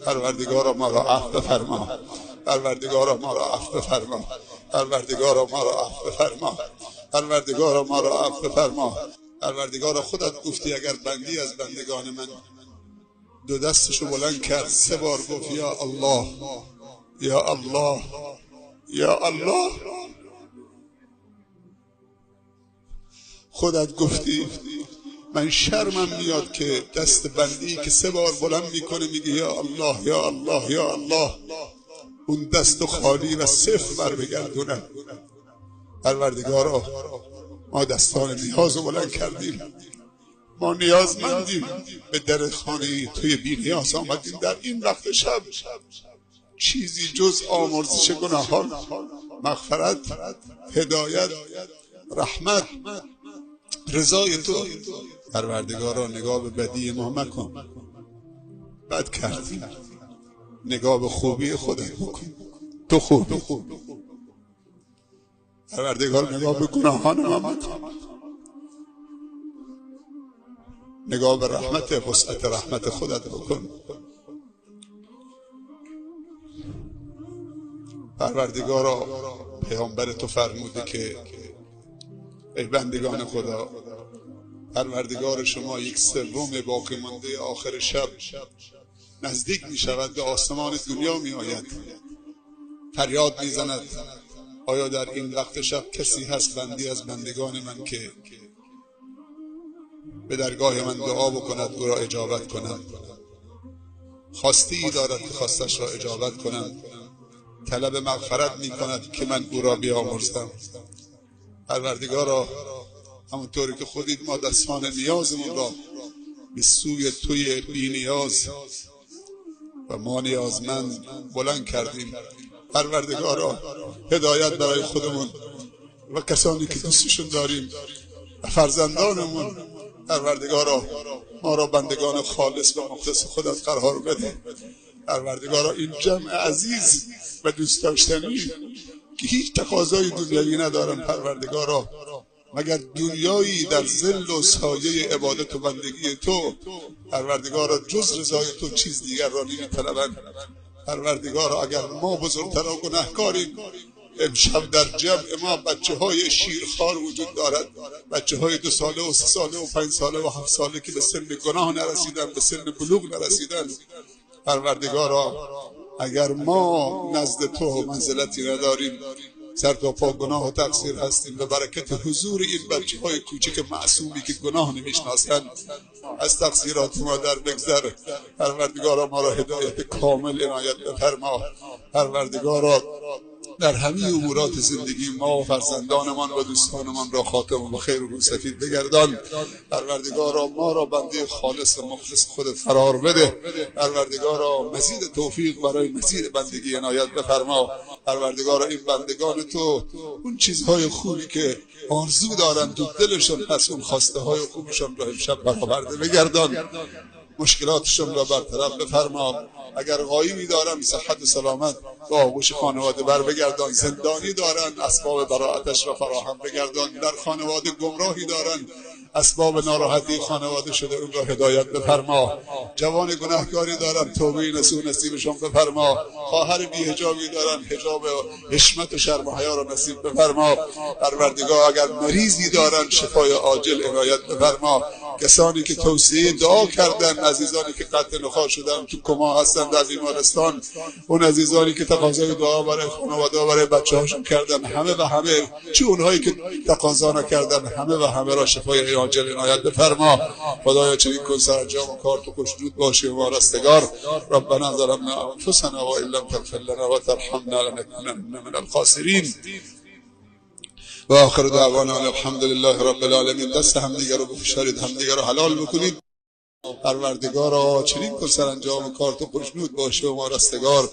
پروردگارا ما را عفو فرما، پروردگارا ما را عفو فرما، پروردگارا ما را عفو فرما، پروردگارا ما را عفو فرما. پروردگارا خودت گفتی اگر بندی از بندگان من دو دستشو بلند کرد 3 بار گفت یا الله یا الله یا الله، خودت گفتی من شرمم میاد که دست بندی که 3 بار بلند میکنه میگه یا الله یا الله یا الله اون دست خالی و صفر بر بگردونه. پروردگارا ما دستان نیاز رو بلند کردیم، ما نیازمندیم، به در خانه توی بی نیاز آمدیم در این وقت شب، چیزی جز آمرزش گناهان، مغفرت، هدایت، رحمت، رضای تو. پروردگارا نگاه به بدی ما مکن، بد کردیم، نگاه به خوبی خودت بکن، تو خوبی. پروردگار نگاه به گناهان ما مکن، نگاه به رحمت، وسعت رحمت خودت بکن. پروردگارا پیامبر تو فرموده که ای بندگان خدا، پروردگار شما 1/3 باقی مانده آخر شب نزدیک می شود، به آسمان دنیا می آید، فریاد می زند آیا در این وقت شب کسی هست بندی از بندگان من که به درگاه من دعا بکند او را اجابت کنم، خواستی دارد که خواستش را اجابت کنم، طلب مغفرت می کند که من او را بیامرزم. پروردگارا همونطوری که خودید ما دستان نیازمون را به سوی توی بی نیاز و ما نیازمند بلند کردیم، پروردگارا هدایت برای خودمون و کسانی که دوستشون داریم و فرزندانمون، پروردگارا ما را بندگان خالص و مخلص خودت قرار بده. پروردگارا این جمع عزیز و دوست داشتنی که هیچ تقاضای دنیایی ندارن، پروردگارا مگر دنیایی در ظل و سایه عبادت و بندگی تو، پروردگارا جز رضای تو چیز دیگر را نمی‌طلبند. پروردگارا اگر ما بزرگتر و گناهکاریم، امشب در جمع ما بچه های شیرخوار وجود دارد، بچه های 2 ساله و 3 ساله و 5 ساله و 7 ساله که به سن گناه نرسیدن، به سن بلوغ نرسیدن. پروردگارا اگر ما نزد تو منزلتی نداریم، سر تا پا گناه و تقصیر هستیم، به برکت حضور این بچه های کوچک معصومی که گناه نمیشناسند از تقصیرات ما در بگذر. پروردگارا ما را هدایت کامل عنایت بفرما. پروردگارا در همه امورات زندگی ما و فرزندانمان و دوستانمان را خاتم و خیر و رو سفید بگردان. پروردگارا ما را بنده خالص و مخلص خودت قرار بده. پروردگارا مزید توفیق برای مزید بندگی عنایت بفرما. پروردگارا این بندگان تو اون چیزهای خوبی که آرزو دارن تو دلشون هست، اون خواسته های خوبشون را امشب برآورده بگردان، مشکلاتشون را برطرف بفرما. اگر غایبی دارن صحت و سلامت با آغوش خانواده بر بگردان، زندانی دارن اسباب براءتش را فراهم بگردان، در خانواده گمراهی دارن اسباب ناراحتی خانواده شده اون را هدایت بفرما. جوان گناهکاری دارن توبه نصوح نصیبشون بفرما. خواهر بی حجابی دارن حجاب حشمت و شرم و حیا را نصیب بفرما. پروردگار اگر مریضی دارن شفای عاجل عنایت بفرما. کسانی که توصیه دعا کردن، عزیزانی که قطع نخاع شدن تو کما هستن در بیمارستان، اون عزیزانی که تقاضای دعا برای خانواده و برای بچه‌هاشون کردن، همه و همه، چه اونهایی که تقاضا نکردن، همه و همه را شفای عاجل عنایت بفرما. خدایا چنین کن سرانجام و کار تو خوشنود باشی و ما رستگار. ربنا ظلمنا انفسنا و ان لم تغفر لنا و ترحمنا لنكونن من الخاسرین. و آخر دعوانا الحمد لله رب العالمین. دست همدیگه رو بفشارید، همدیگه رو حلال بکنید. پروردگارا چنین کن سرانجام و کار تو خوشنود باشه و ما رستگار.